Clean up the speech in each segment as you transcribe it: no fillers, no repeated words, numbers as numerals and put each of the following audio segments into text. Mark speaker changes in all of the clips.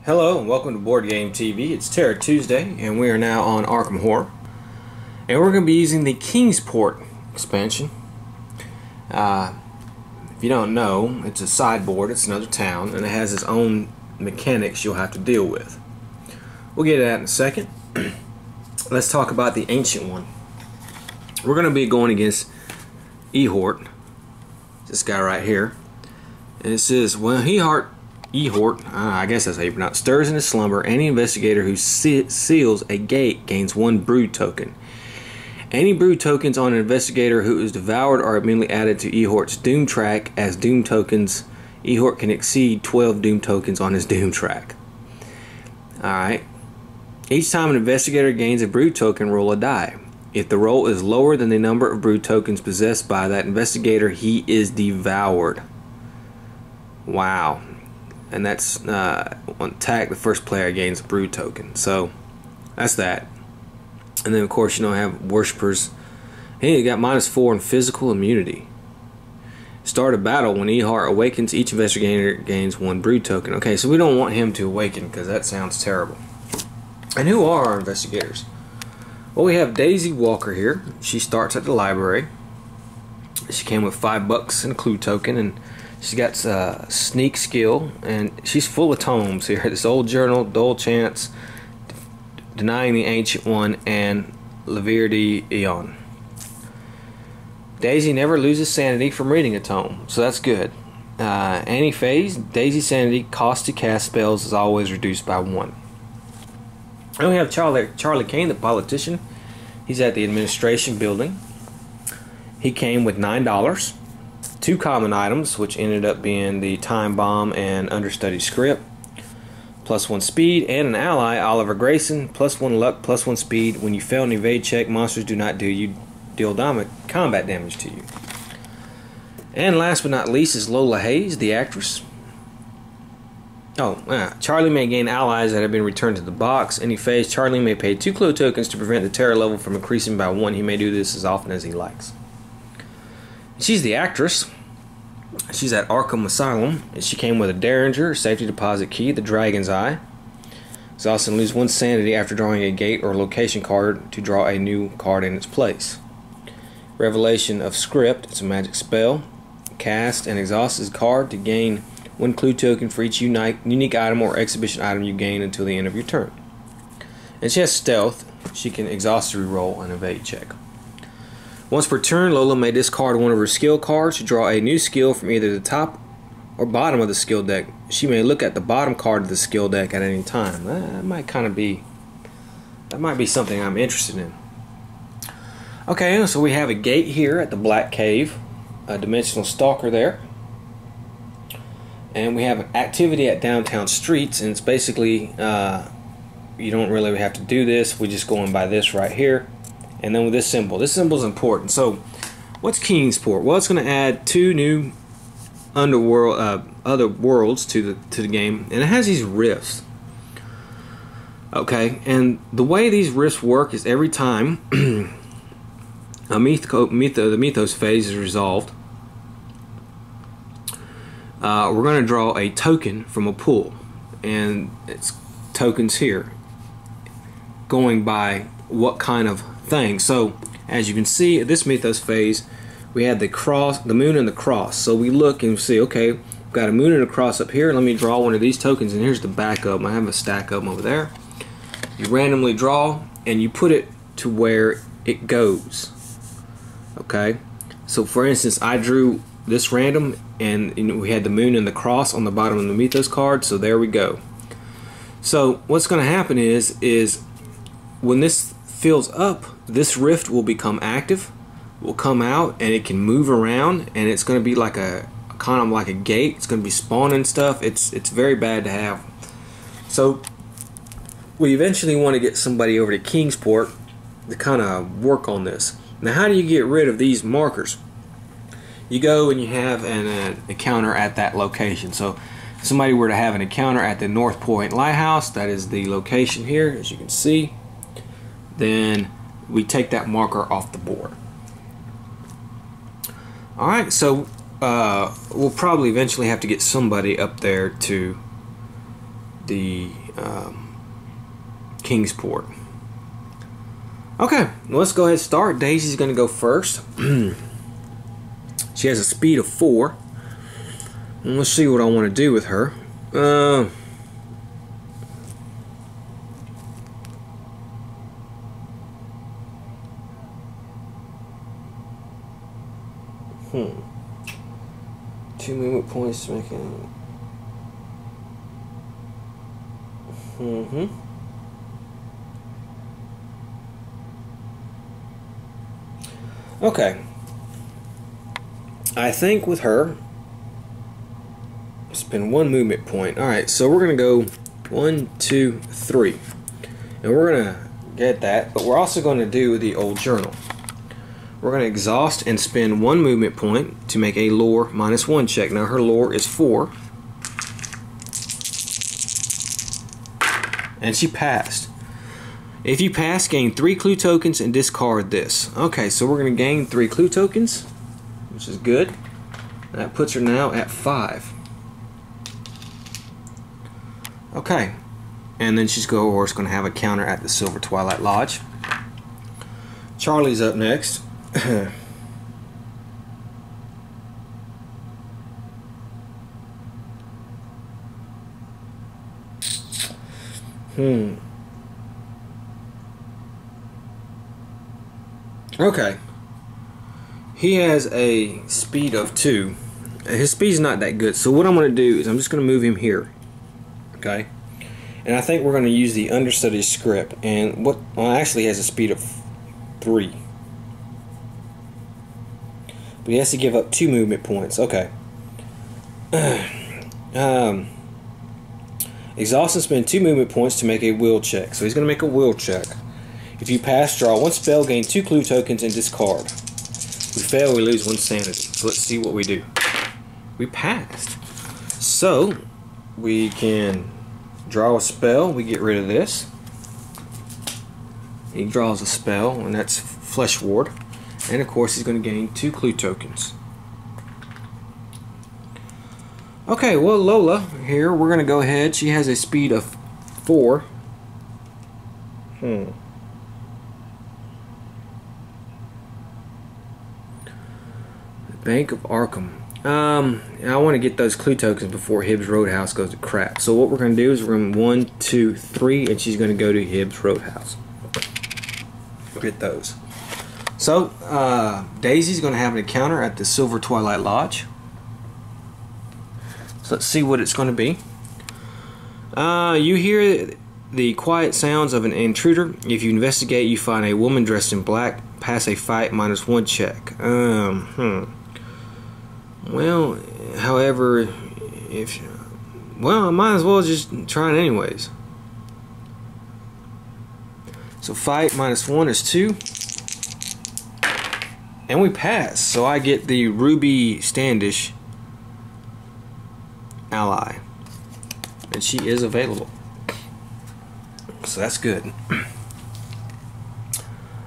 Speaker 1: Hello and welcome to Board Game TV. It's Terror Tuesday and we are now on Arkham Horror. And we're going to be using the Kingsport expansion. If you don't know, it's a sideboard, it's another town, and it has its own mechanics you'll have to deal with. We'll get to that in a second. Let's talk about the ancient one. We're going to be going against eihort, this guy right here. And it says, well, eihort, I guess that's how you pronounce it, stirs in his slumber. Any investigator who seals a gate gains one brood token. Any brood tokens on an investigator who is devoured are immediately added to eihort's doom track as doom tokens. Eihort can exceed 12 doom tokens on his doom track. Alright. Each time an investigator gains a brood token, roll a die. If the roll is lower than the number of brood tokens possessed by that investigator, he is devoured. Wow. And that's on attack, the first player gains a brood token. So that's that. And then of course you don't have worshippers. Hey, you got -4 in physical immunity. Start a battle. When eihort awakens, each investigator gains one brood token. Okay, so we don't want him to awaken because that sounds terrible. And who are our investigators? Well, we have Daisy Walker here. She starts at the library. She came with $5 and a clue token, and she got sneak skill, and she's full of tomes here. This old journal, Dole Chance, Denying the Ancient One, and Lever de Eon. Daisy never loses sanity from reading a tome, so that's good. Anti-phase, Daisy's sanity cost to cast spells is always reduced by 1. And we have Charlie Kane, the politician. He's at the administration building. He came with $9. 2 common items, which ended up being the time bomb and understudy script, +1 speed, and an ally, Oliver Grayson, +1 luck, +1 speed. When you fail an evade check, monsters do not deal combat damage to you. And last but not least is Lola Hayes, the actress. Charlie may gain allies that have been returned to the box. Any phase, Charlie may pay 2 clue tokens to prevent the terror level from increasing by 1. He may do this as often as he likes. She's the actress. She's at Arkham Asylum, and she came with a Derringer, safety deposit key, the Dragon's Eye. She also lose 1 sanity after drawing a gate or location card to draw a new card in its place. Revelation of Script, it's a magic spell. Cast and exhaust his card to gain 1 clue token for each unique item or exhibition item you gain until the end of your turn. And she has stealth. She can exhaust to reroll an evade check. Once per turn, Lola may discard one of her skill cards to draw a new skill from either the top or bottom of the skill deck. She may look at the bottom card of the skill deck at any time. That might be something I'm interested in. Okay, so we have a gate here at the Black Cave, a dimensional stalker there. And we have an activity at Downtown Streets, and it's basically, you don't really have to do this. We're just going by this right here. And then with this symbol is important. So, what's Kingsport? Well, it's going to add 2 new other worlds to the game, and it has these rifts. Okay, and the way these rifts work is every time the mythos phase is resolved, we're going to draw a token from a pool, and it's tokens here, going by what kind of thing. So as you can see, at this mythos phase, we had the moon and the cross. So we look and see, okay, we've got a moon and a cross up here. Let me draw one of these tokens, and here's the backup. I have a stack of them over there. You randomly draw, and you put it to where it goes. Okay, so for instance, I drew this random, and we had the moon and the cross on the bottom of the mythos card. So there we go. So what's going to happen is when this fills up, this rift will become active, will come out, and it can move around, and it's going to be like a kind of like a gate. It's going to be spawning stuff. It's very bad to have. So we eventually want to get somebody over to Kingsport to kind of work on this. Now, how do you get rid of these markers? You go and you have an encounter at that location. So if somebody were to have an encounter at the North Point Lighthouse, that is the location here, as you can see, then we take that marker off the board. Alright, so we'll probably eventually have to get somebody up there to the Kingsport. Okay, let's go ahead and start. Daisy's going to go first. She has a speed of 4. And let's see what I want to do with her. Two movement points to make it. Okay. I think with her, spend 1 movement point. Alright, so we're going to go 1, 2, 3. And we're going to get that, but we're also going to do the old journal. We're going to exhaust and spend 1 movement point to make a lore -1 check. Now her lore is 4. And she passed. If you pass, gain 3 clue tokens and discard this. Okay, so we're going to gain 3 clue tokens, which is good. That puts her now at 5. Okay, and then she's going to have a counter at the Silver Twilight Lodge. Charlie's up next. Okay. He has a speed of 2. His speed's not that good, so what I'm going to do is I'm just going to move him here. Okay? And I think we're going to use the understudy script. And actually he has a speed of 3. But he has to give up 2 movement points. Okay. Exhaust and spend 2 movement points to make a will check. So he's going to make a will check. If you pass, draw 1 spell, gain 2 clue tokens, and discard. If we fail, we lose 1 sanity. So let's see what we do. We passed. So we can draw a spell. We get rid of this. He draws a spell, and that's Flesh Ward. And of course, he's going to gain 2 clue tokens. Okay, well, Lola here, we're going to go ahead. She has a speed of 4. The Bank of Arkham. I want to get those clue tokens before Hibbs Roadhouse goes to crap. So what we're going to do is we're going to 1, 2, 3, and she's going to go to Hibbs Roadhouse. Get those. So Daisy's going to have an encounter at the Silver Twilight Lodge. So let's see what it's going to be. You hear the quiet sounds of an intruder. If you investigate, you find a woman dressed in black. Pass a fight -1 check. Well, however, I might as well just try it anyways. So fight -1 is 2. And we pass. So I get the Ruby Standish ally. And she is available. So that's good.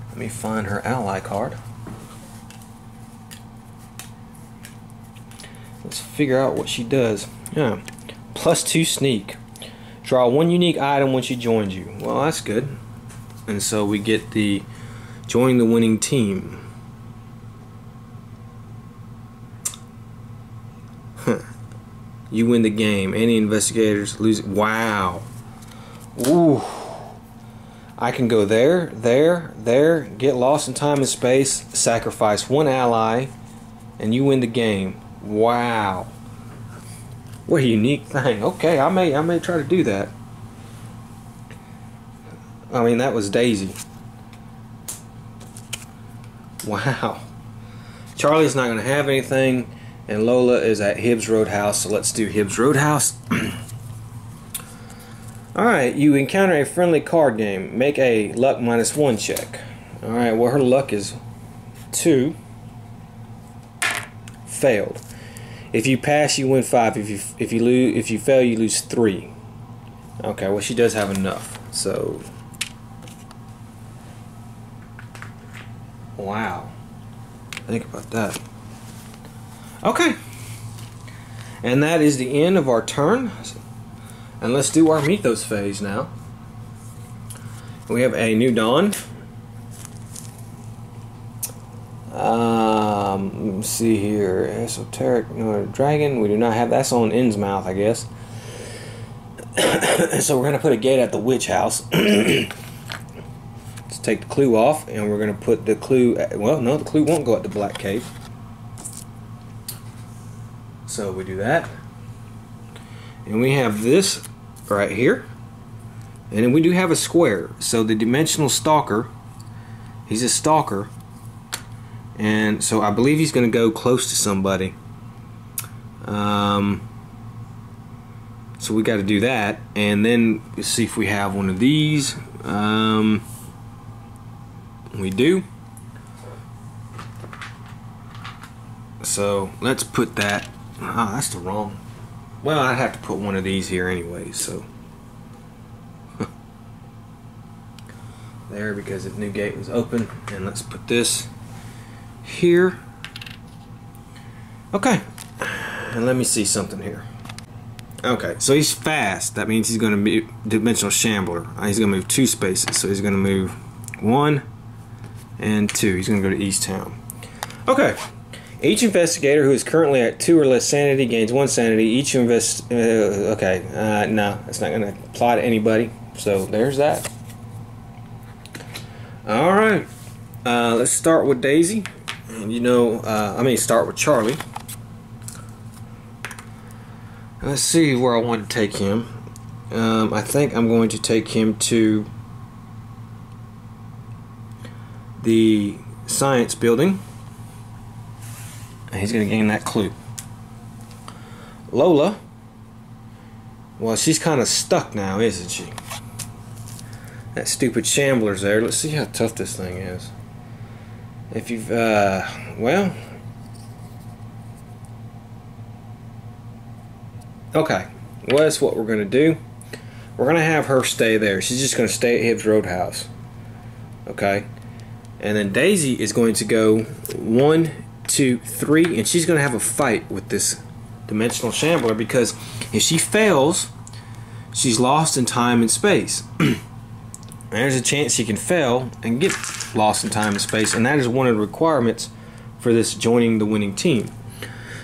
Speaker 1: Let me find her ally card. Let's figure out what she does. Yeah. +2 sneak. Draw 1 unique item when she joins you. Well, that's good. And so we get the join the winning team. You win the game. Any investigators lose. Wow. Ooh. I can go there, there, get lost in time and space, sacrifice 1 ally, and you win the game. Wow. What a unique thing. Okay, I may try to do that. I mean, that was Daisy. Wow. Charlie's not going to have anything. And Lola is at Hibbs Roadhouse, so let's do Hibbs Roadhouse. Alright, you encounter a friendly card game. Make a luck -1 check. Alright, well her luck is 2. Failed. If you pass, you win 5. If you fail, you lose 3. Okay, well she does have enough. So wow. Think about that. Okay. And that is the end of our turn. And let's do our Mythos phase now. We have a New Dawn. Let's see here. Esoteric Dragon. We do not have. That's on Innsmouth, I guess. So we're going to put a gate at the witch house. Let's take the clue off, and we're going to put the clue. Well, no, the clue won't go at the Black Cave. So we do that. And we have this right here. And then we do have a square. So the dimensional stalker, he's a stalker. And so I believe he's going to go close to somebody. So we got to do that. And then let's see if we have one of these. We do. So let's put that. Oh, that's the wrong. Well, I'd have to put one of these here anyway. So there, because the new gate was open. And let's put this here. Okay, and let me see something here. Okay, so he's fast. That means he's going to be dimensional shambler. He's going to move 2 spaces. So he's going to move 1 and 2. He's going to go to East Town. Okay. Each investigator who is currently at 2 or less sanity gains 1 sanity. Each no, that's not going to apply to anybody. So there's that. All right. Let's start with Daisy. And start with Charlie. Let's see where I want to take him. I think I'm going to take him to the science building. And he's going to gain that clue. Lola, well, she's kind of stuck now, isn't she? That stupid shambler's there. Let's see how tough this thing is. If you've, well, okay, well, that's what we're going to do. We're going to have her stay there. She's just going to stay at Hibbs Roadhouse. Okay? And then Daisy is going to go 1, 2, 3, and she's going to have a fight with this dimensional shambler, because if she fails, she's lost in time and space. There's a chance she can fail and get lost in time and space, and that is one of the requirements for this joining the winning team.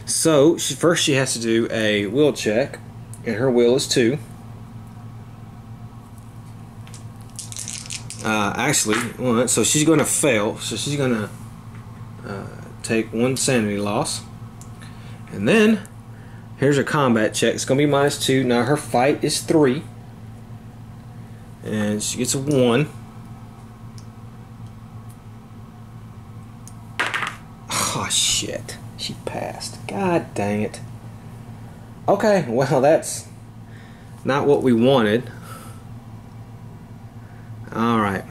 Speaker 1: So first she has to do a will check, and her will is 2. So she's going to fail. So she's going to take 1 sanity loss, and then here's her combat check. It's going to be -2. Now her fight is 3. And she gets a 1. Oh shit. She passed. God dang it. Okay, well, that's not what we wanted. Alright.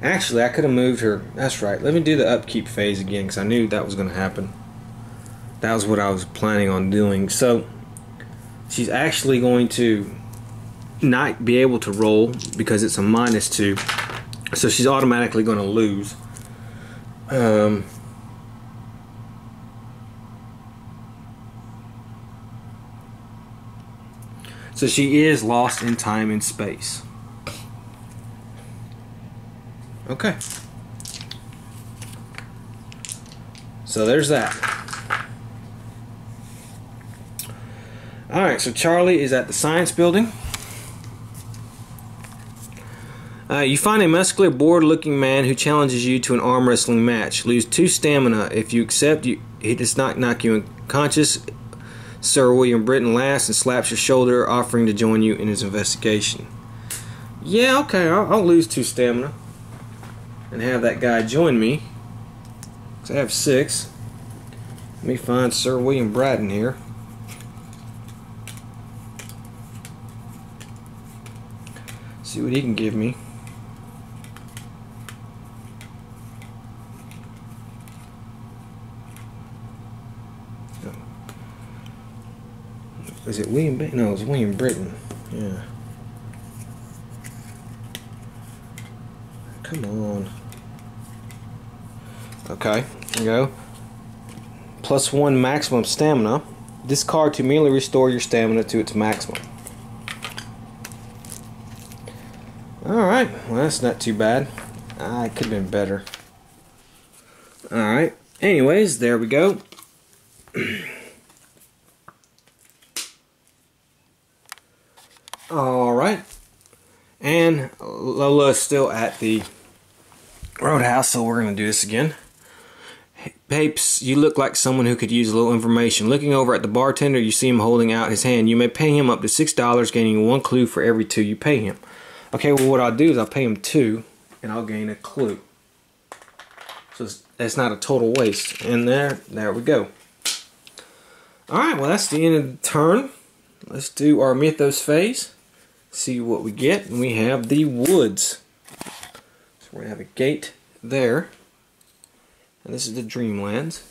Speaker 1: Actually, I could have moved her. That's right. Let me do the upkeep phase again, because I knew that was going to happen. That was what I was planning on doing. So she's actually going to not be able to roll because it's a -2. So she's automatically going to lose. So she is lost in time and space. Okay. So there's that. Alright, so Charlie is at the science building. You find a muscular, bored-looking man who challenges you to an arm wrestling match. Lose 2 stamina. If you accept, he does not knock you unconscious. Sir William Britton laughs and slaps your shoulder, offering to join you in his investigation. Yeah, okay, I'll lose 2 stamina and have that guy join me. So I have 6. Let me find Sir William Bratton here. See what he can give me. Is it William? No, it's William Britton. Yeah. Come on. Okay, here we go. +1 maximum stamina. Discard to immediately restore your stamina to its maximum. Alright, well that's not too bad. It could have been better. Alright, anyways, there we go. Alright, and Lola's still at the roadhouse, so we're going to do this again. Papes, you look like someone who could use a little information. Looking over at the bartender, you see him holding out his hand. You may pay him up to $6, gaining 1 clue for every 2 you pay him. Okay, well what I'll do is I'll pay him 2, and I'll gain a clue. So that's not a total waste. And there we go. Alright, well that's the end of the turn. Let's do our Mythos phase. See what we get. And we have the woods. So we're going to have a gate there. And this is the Dreamlands.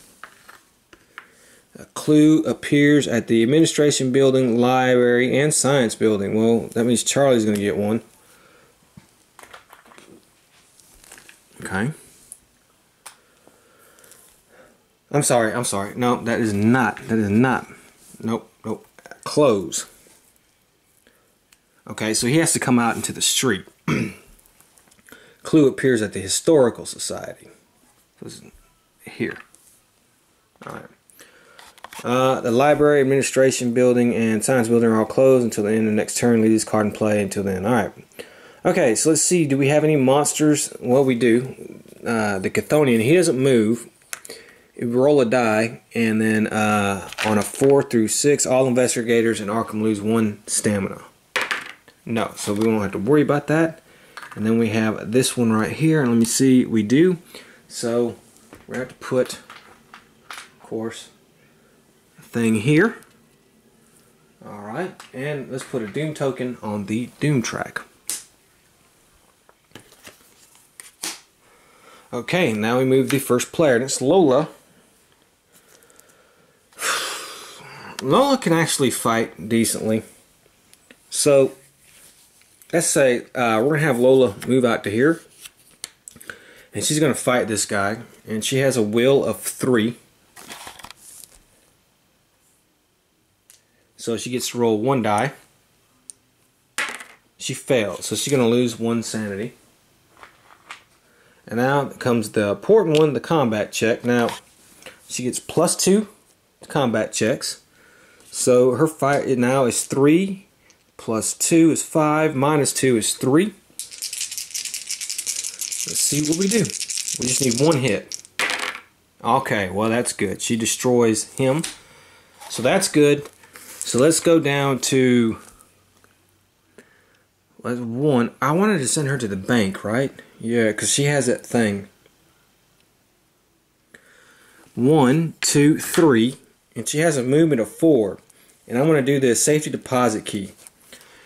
Speaker 1: A clue appears at the administration building, library, and science building. Well, that means Charlie's going to get one. Okay. I'm sorry. No, that is not. Nope. Close. Okay, so he has to come out into the street. Clue appears at the Historical Society. This is here. Alright. The library, administration building, and science building are all closed until the end of the next turn. Leave this card in play until then. Alright. Okay, so let's see. Do we have any monsters? Well, we do. The Chthonian, he doesn't move. You roll a die, and then on a 4 through 6, all investigators in Arkham lose 1 stamina. No, so we won't have to worry about that. And then we have this one right here, and let me see, we do. So we're going to have to put, of course, a thing here. Alright, and let's put a Doom token on the Doom track. Okay, now we move the first player, and it's Lola. Lola can actually fight decently. So, let's say we're going to have Lola move out to here. And she's going to fight this guy. And she has a will of 3. So she gets to roll 1 die. She failed, so she's going to lose 1 sanity. And now comes the important one, the combat check. Now, she gets +2 to combat checks. So her fight now is 3, +2 is 5, -2 is 3. Let's see what we do. We just need 1 hit. Okay, well that's good. She destroys him. So that's good. So let's go down to 1. I wanted to send her to the bank, right? Yeah, because she has that thing. 1, 2, 3. And she has a movement of 4. And I'm going to do the safety deposit key.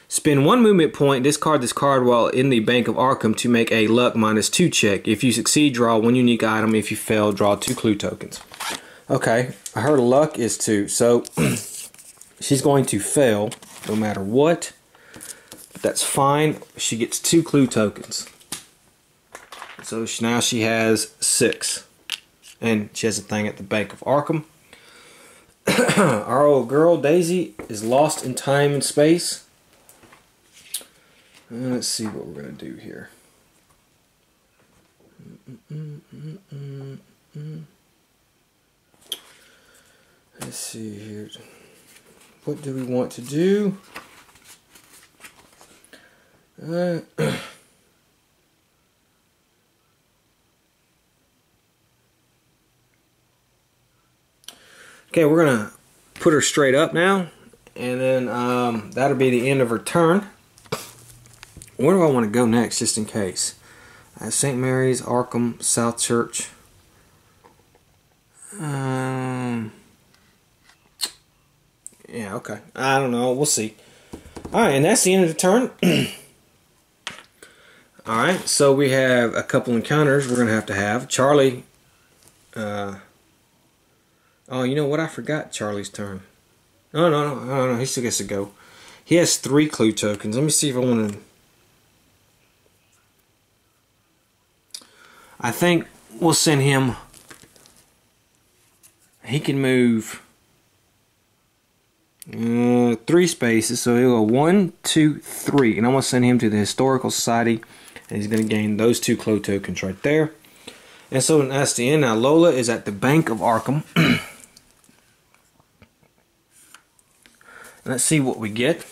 Speaker 1: Spend 1 movement point, discard this card while in the Bank of Arkham to make a luck -2 check. If you succeed, draw 1 unique item. If you fail, draw 2 clue tokens. Okay, her luck is 2. So she's going to fail no matter what. But that's fine. She gets 2 clue tokens. So now she has 6. And she has a thing at the Bank of Arkham. Our old girl, Daisy, is lost in time and space. Let's see what we're going to do here. Let's see here. What do we want to do? Okay, we're going to put her straight up now, and then that'll be the end of her turn. Where do I want to go next, just in case? St. Mary's, Arkham, South Church. Yeah, okay. I don't know. We'll see. Alright, and that's the end of the turn. Alright, so we have a couple encounters we're going to have. Charlie... Oh, you know what? I forgot Charlie's turn. No. He still gets to go. He has 3 clue tokens. Let me see if I want to... I think we'll send him he can move 3 spaces, so he'll go 1, 2, 3, and I'm going to send him to the Historical Society, and he's going to gain those 2 Clo tokens right there. And so that's the end. Now Lola is at the Bank of Arkham. Let's see what we get.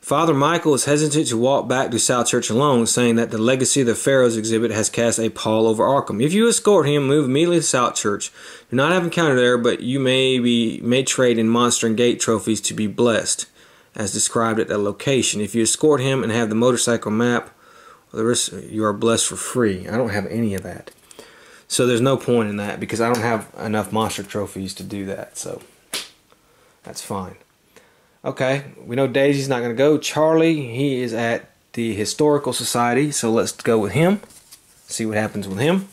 Speaker 1: Father Michael is hesitant to walk back to South Church alone, saying that the Legacy of the Pharaohs exhibit has cast a pall over Arkham. If you escort him, move immediately to South Church. Do not have encounter there, but you may trade in Monster and Gate trophies to be blessed, as described at that location. If you escort him and have the motorcycle map, the rest, you are blessed for free. I don't have any of that, so there's no point in that because I don't have enough monster trophies to do that. So that's fine. Okay, we know Daisy's not going to go. Charlie, he is at the Historical Society, so let's go with him. See what happens with him.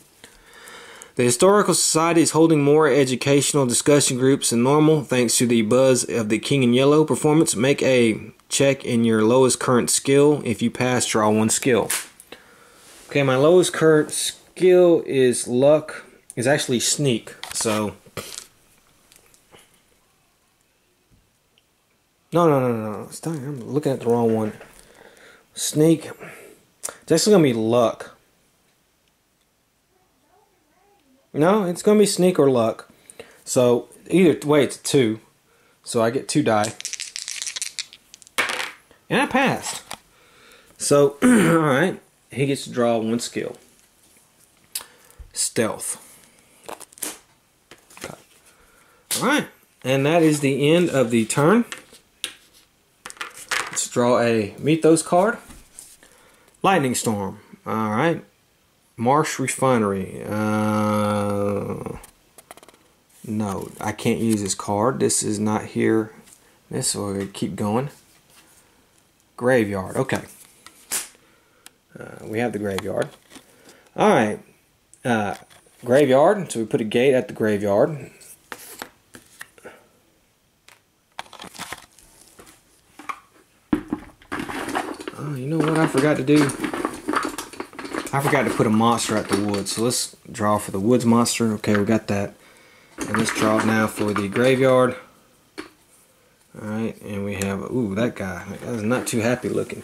Speaker 1: The Historical Society is holding more educational discussion groups than normal thanks to the buzz of the King in Yellow performance. Make a check in your lowest current skill. If you pass, draw 1 skill. Okay, my lowest current skill is luck. Is actually sneak, so... No. Stop. I'm looking at the wrong one. Sneak. It's actually going to be luck. No, it's going to be sneak or luck. So, either way, it's 2. So, I get 2 die. And I passed. So, alright. He gets to draw 1 skill. Stealth. Okay. Alright. And that is the end of the turn. Let's draw a Mythos card. Lightning Storm. Alright. Marsh Refinery. No, I can't use this card. This is not here. This will keep going. Graveyard. Okay. We have the graveyard. Alright. Graveyard. So we put a gate at the graveyard. Oh, you know what I forgot to do? I forgot to put a monster at the woods. So let's draw for the woods monster. Okay, we got that. And let's draw now for the graveyard. Alright, and we have, ooh, that guy. That is not too happy looking.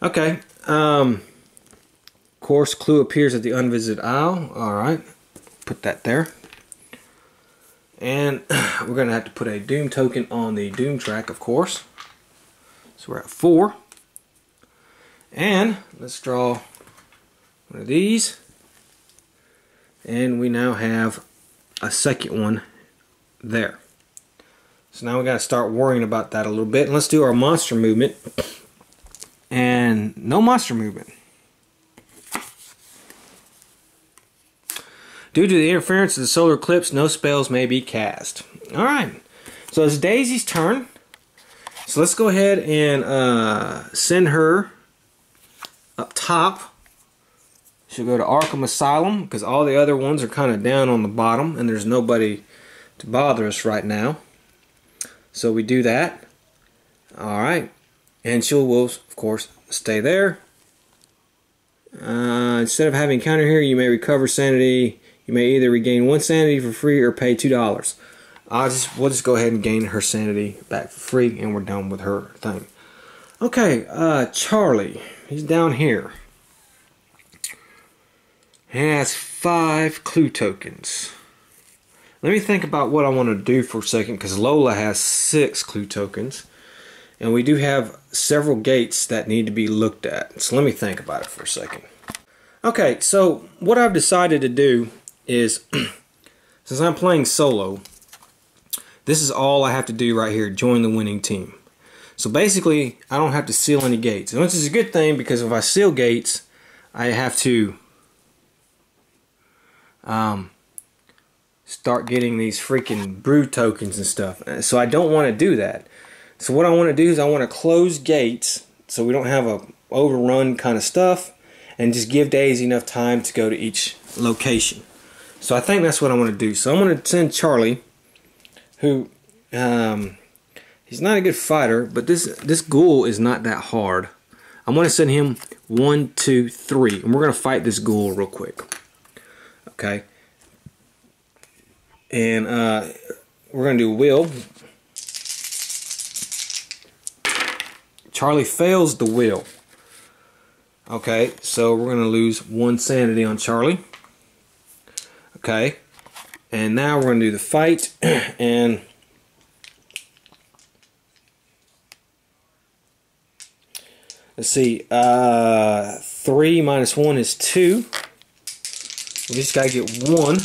Speaker 1: Okay. Course clue appears at the unvisited isle. Alright. Put that there. And we're going to have to put a Doom token on the Doom track, of course. So we're at 4. And let's draw one of these. And we now have a second one there. So now we got to start worrying about that a little bit. And let's do our monster movement. And no monster movement. Due to the interference of the solar eclipse, no spells may be cast. Alright. So it's Daisy's turn. So let's go ahead and send her up top. She'll go to Arkham Asylum because all the other ones are kind of down on the bottom and there's nobody to bother us right now. So we do that. Alright. And she will, of course, stay there. Instead of having counter here, you may recover sanity. You may either regain 1 sanity for free or pay $2. We'll just go ahead and gain her sanity back for free and we're done with her thing. Okay, Charlie. He's down here. He has 5 clue tokens. Let me think about what I want to do for a second because Lola has 6 clue tokens. And we do have several gates that need to be looked at. So let me think about it for a second. Okay, so what I've decided to do is, since I'm playing solo, this is all I have to do right here, join the winning team. So basically, I don't have to seal any gates. Which is a good thing because if I seal gates, I have to start getting these freaking brew tokens and stuff. So I don't want to do that. So what I want to do is I want to close gates so we don't have a overrun kind of stuff and just give Daisy enough time to go to each location. So I think that's what I want to do. So I'm going to send Charlie, who he's not a good fighter, but this ghoul is not that hard. I'm going to send him 1, 2, 3, and we're going to fight this ghoul real quick. Okay. And we're going to do will. Charlie fails the will. Okay, so we're going to lose 1 sanity on Charlie. Okay, and now we're going to do the fight. And let's see, 3 minus 1 is 2. We just got to get 1.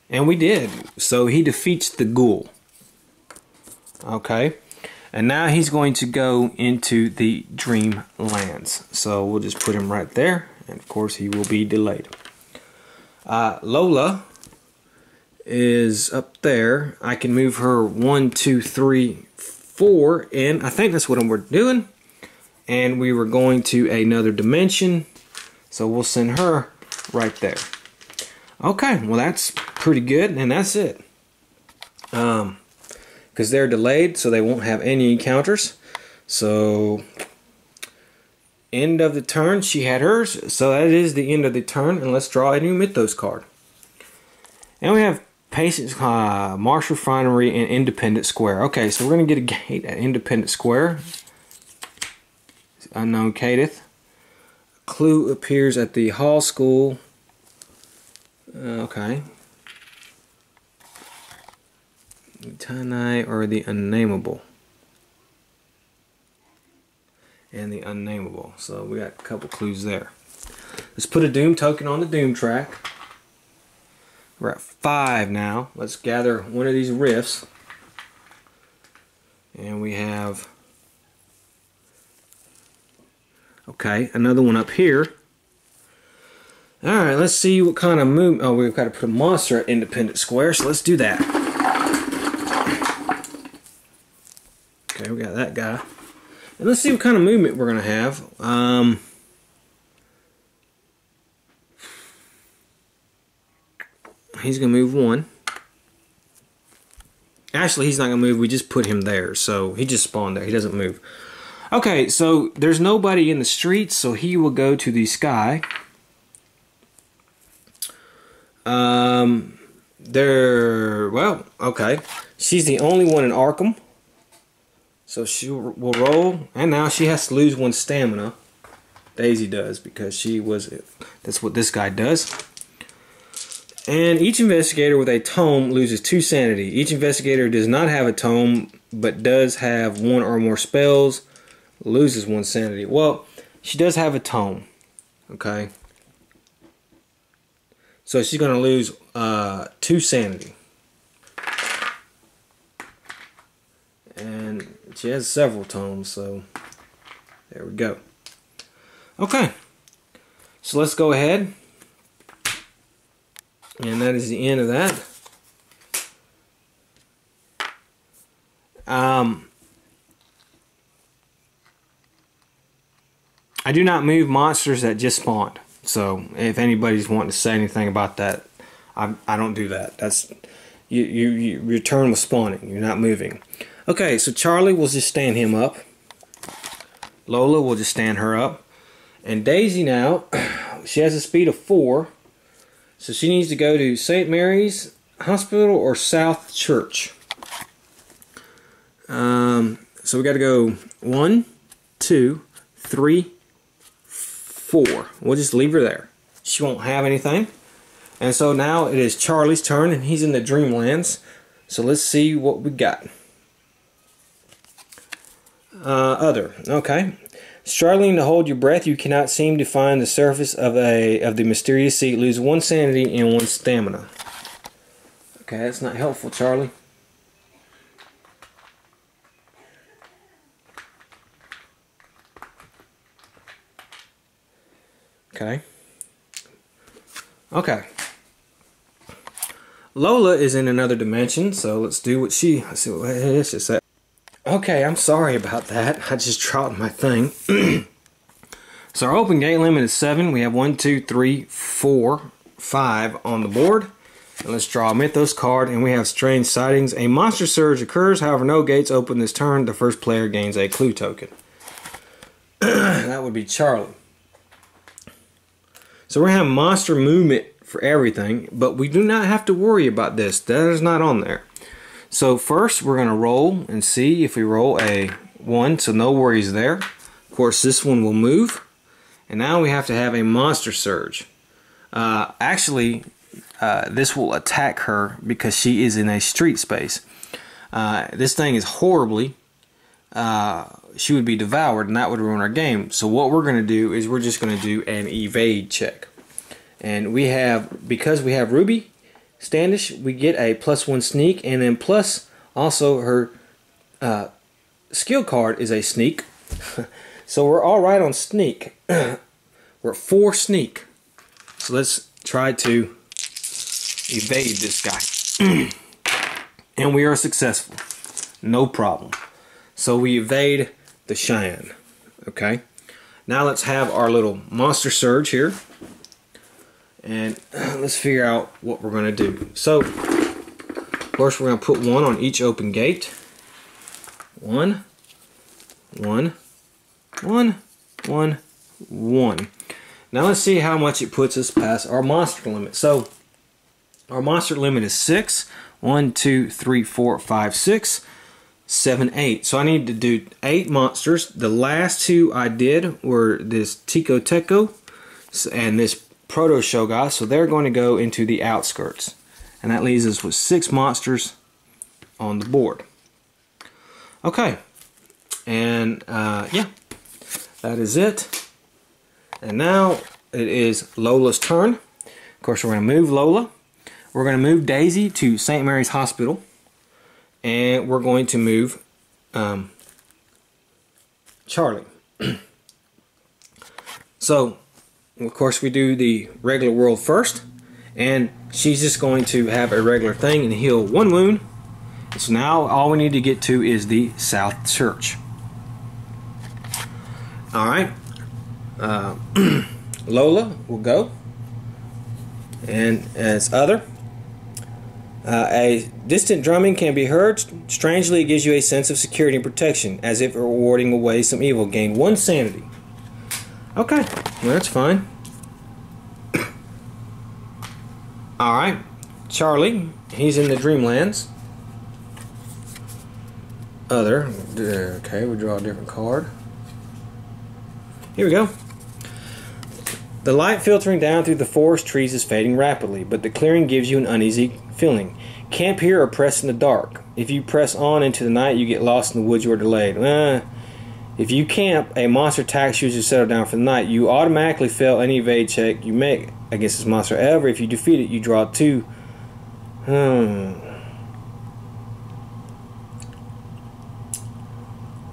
Speaker 1: And we did. So he defeats the ghoul. Okay. And now he's going to go into the dream lands. So we'll just put him right there. And of course he will be delayed. Lola is up there. I can move her 1, 2, 3, 4. And I think that's what we're doing. And we were going to another dimension. So we'll send her right there. Okay, well that's pretty good. And that's it. Because they're delayed, so they won't have any encounters. So, end of the turn, she had hers. So that is the end of the turn. And let's draw a new Mythos card. And we have Patience, Marsh Refinery, and Independent Square. Okay, so we're going to get a gate at Independent Square. Unknown Cadith. Clue appears at the Hall School. Okay. Tanai or the Unnameable. And the Unnameable. So we got a couple clues there. Let's put a Doom token on the Doom track. We're at 5 now. Let's gather one of these rifts. And we have... Okay, another one up here. Alright, let's see what kind of move... Oh, we've got to put a monster at Independent Square, so let's do that. Okay, we got that guy. And let's see what kind of movement we're going to have. He's going to move 1. Actually, he's not going to move. We just put him there. So he just spawned there. He doesn't move. Okay, so there's nobody in the streets, so he will go to the sky. Well, okay. She's the only one in Arkham. So she will roll, and now she has to lose 1 stamina. Daisy does, because she was... That's what this guy does. And each investigator with a tome loses 2 sanity. Each investigator does not have a tome, but does have 1 or more spells, loses 1 sanity. Well, she does have a tome. Okay. So she's going to lose 2 sanity. And she has several tomes, so there we go. Okay, so let's go ahead. And that is the end of that. I do not move monsters that just spawned. So if anybody's wanting to say anything about that, I don't do that. That's your turn was spawning. You're not moving. Okay, so Charlie will just stand him up. Lola will just stand her up. And Daisy now, she has a speed of 4. So she needs to go to St. Mary's Hospital or South Church. So we got to go 1, 2, 3, 4. We'll just leave her there. She won't have anything. And so now it is Charlie's turn, and he's in the Dreamlands. So let's see what we got. Other. Okay. Struggling to hold your breath, you cannot seem to find the surface of the mysterious sea. Lose 1 sanity and 1 stamina. Okay, that's not helpful, Charlie. Okay. Okay. Lola is in another dimension, so let's do what she... Let's see what this is. Okay, I'm sorry about that. I just dropped my thing. So our open gate limit is 7. We have 1, 2, 3, 4, 5 on the board. And let's draw a Mythos card, and we have Strange Sightings. A monster surge occurs, however no gates open this turn. The first player gains a clue token. That would be Charlie. So we're going to have monster movement for everything, but we do not have to worry about this. That is not on there. So first we're going to roll and see if we roll a 1, so no worries there. Of course this one will move, and now we have to have a monster surge. Actually, this will attack her because she is in a street space. This thing is horribly, she would be devoured and that would ruin our game. So what we're going to do is we're just going to do an evade check. And we have, because we have Ruby Standish, we get a +1 sneak, and then plus also her skill card is a sneak. So we're alright on sneak. We're at 4 sneak. So let's try to evade this guy. And we are successful. No problem. So we evade the Cheyenne. Okay. Now let's have our little monster surge here. And let's figure out what we're going to do. So, first we're going to put 1 on each open gate. 1, 1, 1, 1, 1. Now let's see how much it puts us past our monster limit. So, our monster limit is 6. 1, 2, 3, 4, 5, 6, 7, 8. So I need to do 8 monsters. The last 2 I did were this Tico Teco and this Proto Shogun, so they're going to go into the outskirts. And that leaves us with 6 monsters on the board. Okay. And yeah, that is it. And now it is Lola's turn. Of course, we're going to move Lola. We're going to move Daisy to St. Mary's Hospital. And we're going to move Charlie. So, of course, we do the regular world first. And she's just going to have a regular thing and heal 1 wound. So now all we need to get to is the South Church. Alright. Lola will go. And as other. A distant drumming can be heard. Strangely, it gives you a sense of security and protection, as if it were warding away some evil. Gain 1 sanity. Okay, well, that's fine. Alright, Charlie, he's in the Dreamlands. Other, okay, we draw a different card. Here we go. The light filtering down through the forest trees is fading rapidly, but the clearing gives you an uneasy feeling. Camp here or press in the dark. If you press on into the night, you get lost in the woods or delayed. If you camp, a monster attacks you as you settle down for the night. You automatically fail any evade check you make against this monster. However, if you defeat it, you draw 2.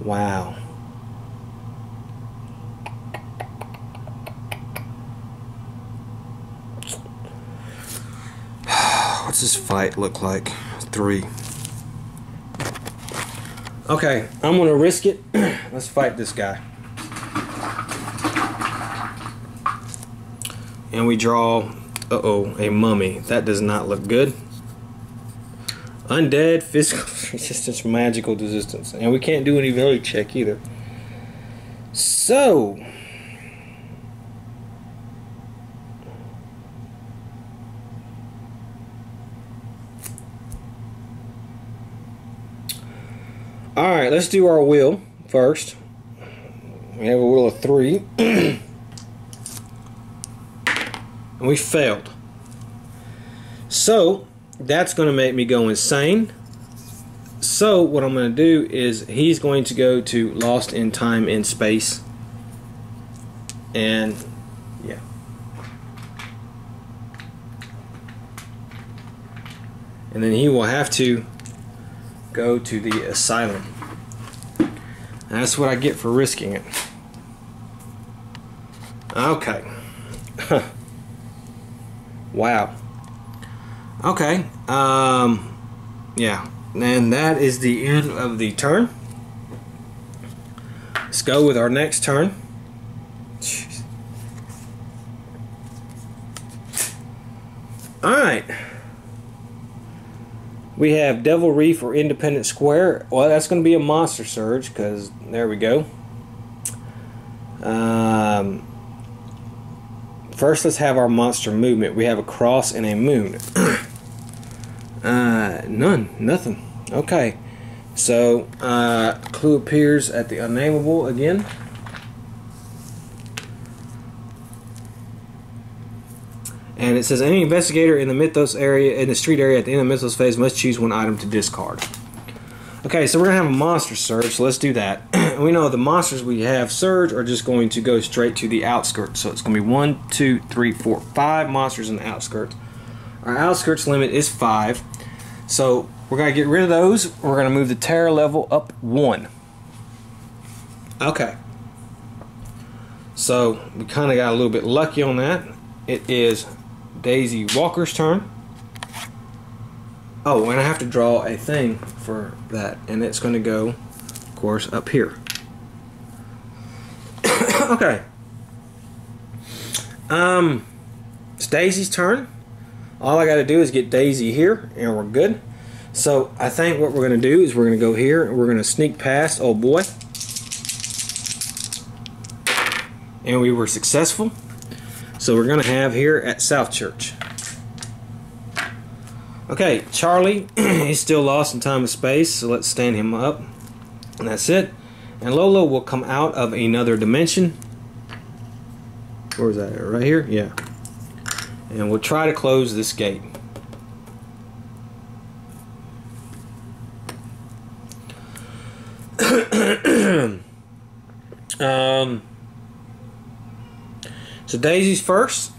Speaker 1: Wow. What's this fight look like? 3. Okay, I'm gonna risk it. Let's fight this guy. And we draw, a mummy. That does not look good. Undead, physical resistance, magical resistance. And we can't do any ability check either. So, alright, let's do our wheel first. We have a wheel of 3. And we failed. So, that's going to make me go insane. So, what I'm going to do is he's going to go to Lost in Time and Space. And, yeah. And then he will have to go to the asylum. And that's what I get for risking it. Okay. Wow. Okay. Yeah. And that is the end of the turn. Let's go with our next turn. Jeez. Alright. We have Devil Reef or Independent Square. Well, that's going to be a monster surge, because there we go. First, let's have our monster movement. We have a cross and a moon. Nothing. Okay. So, clue appears at the unnameable again. And it says any investigator in the mythos area, in the street area at the end of the mythos phase, must choose one item to discard. Okay, so we're going to have a monster surge, so let's do that. We know the monsters we have surge are just going to go straight to the outskirts. So it's going to be 1, 2, 3, 4, 5 monsters in the outskirts. Our outskirts limit is 5. So we're going to get rid of those. We're going to move the terror level up 1. Okay. So we kind of got a little bit lucky on that. It is Daisy Walker's turn. Oh, and I have to draw a thing for that, and it's going to go, of course, up here. Okay. It's Daisy's turn. All I got to do is get Daisy here, and we're good. So I think what we're going to do is we're going to go here, and we're going to sneak past old boy. And we were successful. So we're going to have here at South Church. Okay, Charlie, he's still lost in time and space, so let's stand him up. And that's it. And Lola will come out of another dimension. Where is that? Right here? Yeah. And we'll try to close this gate. So Daisy's first.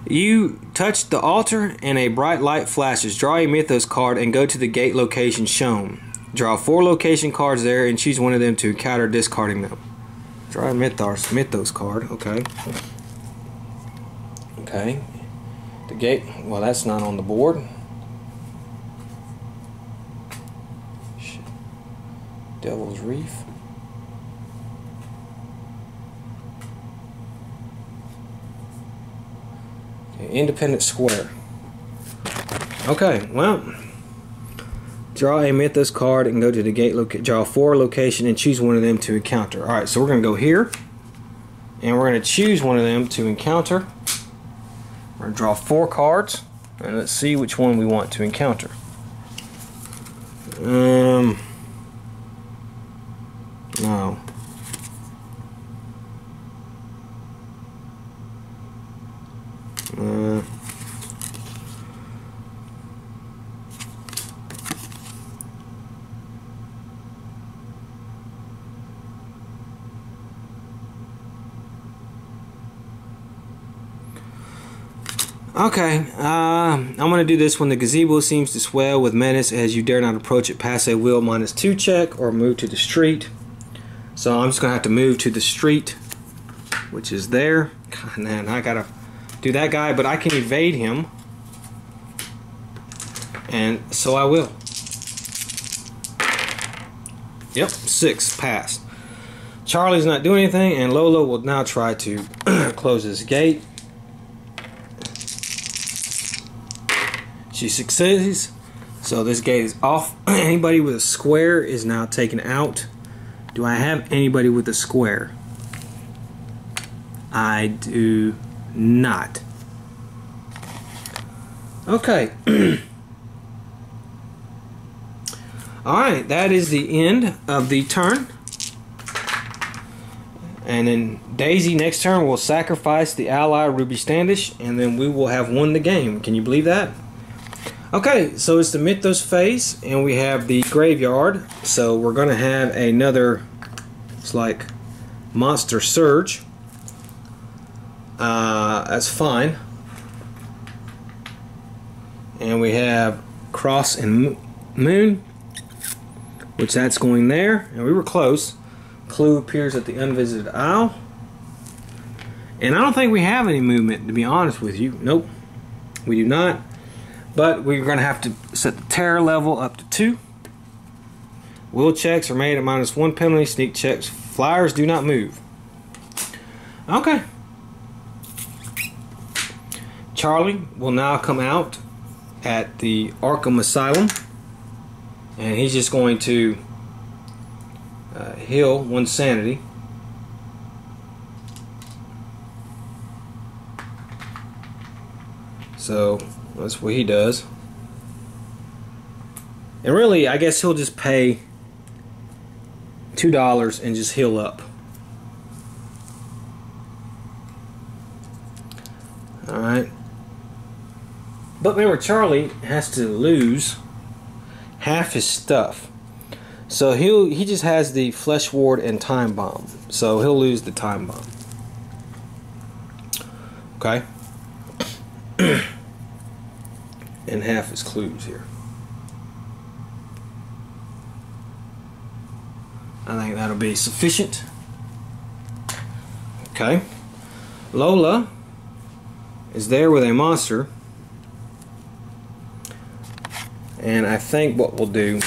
Speaker 1: You touch the altar and a bright light flashes. Draw a Mythos card and go to the gate location shown. Draw 4 location cards there and choose one of them to encounter, discarding them. Draw a Mythos card. Okay. Okay. The gate. Well, that's not on the board. Shit. Devil's Reef. Independent Square. Okay, well, draw a Mythos card and go to the gate. Draw 4 location and choose one of them to encounter. All right, so we're going to go here, and we're going to choose one of them to encounter. We're going to draw 4 cards, and let's see which one we want to encounter. No. Okay, I'm going to do this when the gazebo seems to swell with menace as you dare not approach it. Pass a will -2 check or move to the street. So I'm just going to have to move to the street, which is there. God, man, I got to do that guy, but I can evade him. And so I will. Yep, 6 passed. Charlie's not doing anything, and Lola will now try to close this gate. She succeeds, so this gate is off. Anybody with a square is now taken out. Do I have anybody with a square? I do not. Okay. Alright, that is the end of the turn. And then Daisy next turn will sacrifice the ally Ruby Standish, and then we will have won the game. Can you believe that? Okay, so it's the Mythos phase, and we have the graveyard. So we're going to have another, it's like Monster Surge. That's fine. And we have Cross and Moon, which that's going there. And we were close. Clue appears at the unvisited isle. And I don't think we have any movement, to be honest with you. Nope, we do not. But we're going to have to set the terror level up to 2. Will checks are made at -1 penalty. Sneak checks. Flyers do not move. Okay. Charlie will now come out at the Arkham Asylum. And he's just going to heal 1 sanity. So that's what he does. And really, I guess he'll just pay $2 and just heal up. Alright. But remember, Charlie has to lose half his stuff. So he just has the Flesh Ward and Time Bomb. So he'll lose the Time Bomb. Okay? And half his clues here. I think that'll be sufficient. Okay. Lola is there with a monster. And I think what we'll do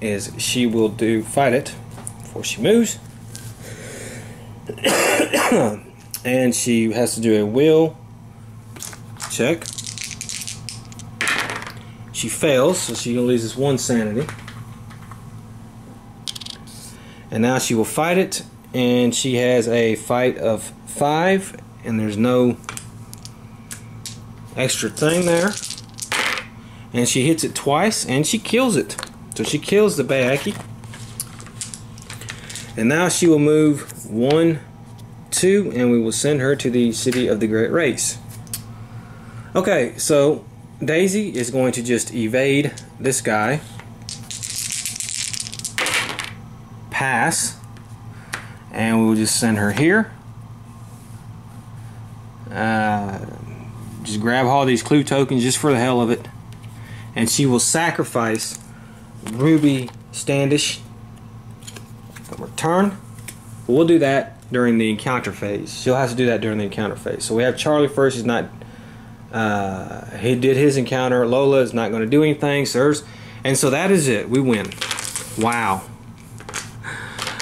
Speaker 1: is she will fight it before she moves. And she has to do a will check. She fails, so she loses 1 sanity. And now she will fight it, and she has a fight of 5, and there's no extra thing there. And she hits it twice, and she kills it. So she kills the Bayaki. And now she will move 1, 2, and we will send her to the City of the Great Race. Okay, so Daisy is going to just evade this guy. Pass. And we will just send her here. Just grab all these clue tokens just for the hell of it. And she will sacrifice Ruby Standish. Return. We'll do that during the encounter phase. She'll have to do that during the encounter phase. So we have Charlie first. He's not. He did his encounter. Lola is not going to do anything. Sirs. And so that is it. We win. Wow.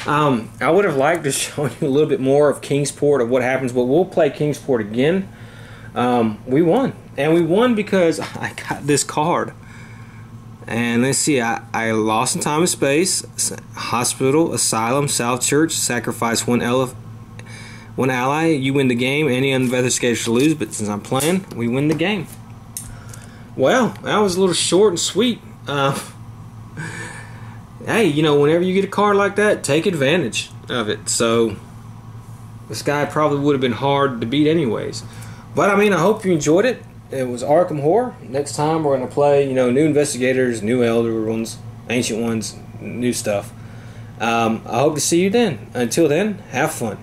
Speaker 1: I would have liked to show you a little bit more of Kingsport, of what happens, but we'll play Kingsport again. We won. And we won because I got this card. And let's see, I lost in time and space. Hospital, Asylum, South Church, sacrifice one ally. You win the game. Any uninvestigated lose, but since I'm playing, we win the game. Well, that was a little short and sweet. Hey, you know, whenever you get a card like that, take advantage of it. So, this guy probably would have been hard to beat anyways. But, I mean, I hope you enjoyed it. It was Arkham Horror. Next time we're going to play, you know, new investigators, new elder ones, ancient ones, new stuff. I hope to see you then. Until then, have fun.